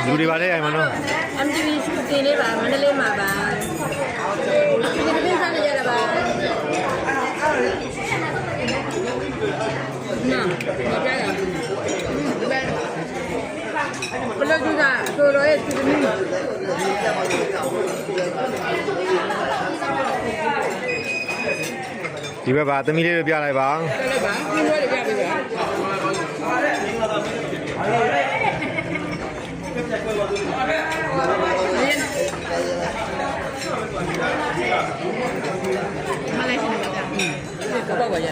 လူတွေပါလေအိမ်မနော် MTV တင်လေးပါမန္တလေးမှာပါဒီကနေ့စားနေကြတာပါနော်ကြားရဘယ်လိုကြည့်တာဆိုတော့ရဲ့ဒီနေ့ဒီဘက်ပါသမီးလေးတို့ပြလိုက်ပါပြလိုက်ပါပြလို့ပြပေးပါမလေးရှင်ပါဗျာကပောက်ပါရ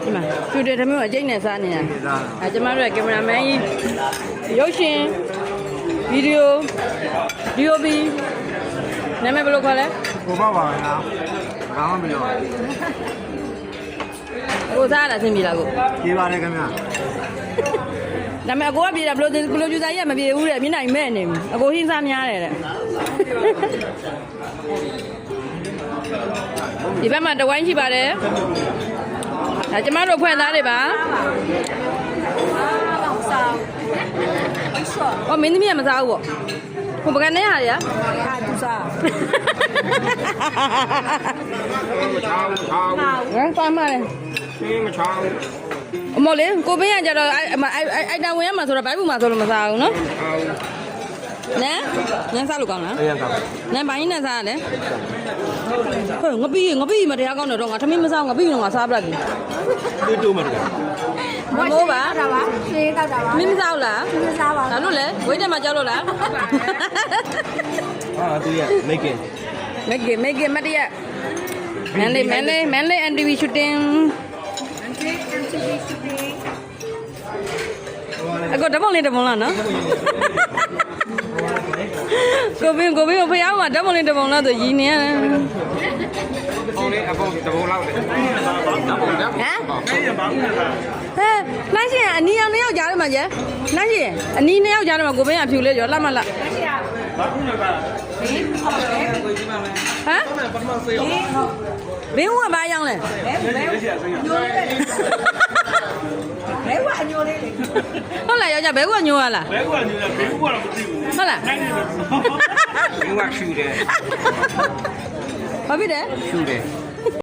ဒီမှာကျူတယ်တမျိုးအကျိတ်နဲ့စားနေရအဲကျမတို့ကင်မရာမန်ကြီးရုပ်ရှင်ဗီဒီယို DOP နာမည်ဘယ်လိုခေါ်လဲကိုပေါ့ပါလားဘာမှမပြောကိုစားလာဆင်းပြီလားကိုပြေးပါတယ်ခင်ဗျာဒါပေမဲ့အကိုကပြေးတာဘယ်လိုပြူစားကြီးကမပြေဘူးတဲ့မျက်နှာကြီးမဲ့နေပြီအကိုဟင်းစားများတယ်တဲ့ဒီဘက်မှာတဝိုင်းရှိပါတယ်ဒါကျမတို့ဖွင့်သားတွေပါဟောမင်းသမီးကမစားဘူးပေါ့ဟိုပကံနဲ့ဟာရဟာသူစားငါပါမလဲမချောင်းအမလေးကိုပင်းရကြတော့အိုက်တန်ဝင်ရမှာဆိုတော့ဘိုက်ဘူးမှာဆိုလို့မစားဘူးနော်နန်းစားလို့ကောင်းလားအရင်ကောင်းနန်းဘိုင်းနဲ့စားရတယ်ဟဲ့ငပိမတရားကောင်းတော့ငါထမင်းမစားငပိတော့ငါစားပလိုက်ပြီတူတူမတူမိုးပါတာပါရှင်းတော့တာပါမင်းမစားဘူးလားမစားပါဘူးဒါလို့လေဝိတ်တယ်မှာကြောက်လို့လားဟာသူရ make it မတရမန်လေး MTV shooting အခုဓာတ်ပုံလေးတစ်ပုံလားနော်ကိုဘင်းဖျားမှာဓာတ်ပုံလေးတစ်ပုံလားဆိုရည်နေရတယ်ပုံလေးအပုံတစ်ပုံလောက်တယ်ဟမ်နိုင်ရှင်အနီအောင်2ယောက်ကြားတယ်မှာကျနိုင်ရှင်အနီ2ယောက်ကြားတယ်မှာကိုဘင်းကဖြူလေးကျော်လှမလားဘာခုနကဟမ်ဘင်းကဘာရောင်းလဲဘဲဝအညိုလေးလေဟုတ်လားယောက်ျားဘဲကညိုရလားဘဲကညိုတယ်ဘဲကတော့မသိဘူးဟုတ်လားဘဲကရှူတယ်ဘာဖြစ်တယ်ရှူတယ်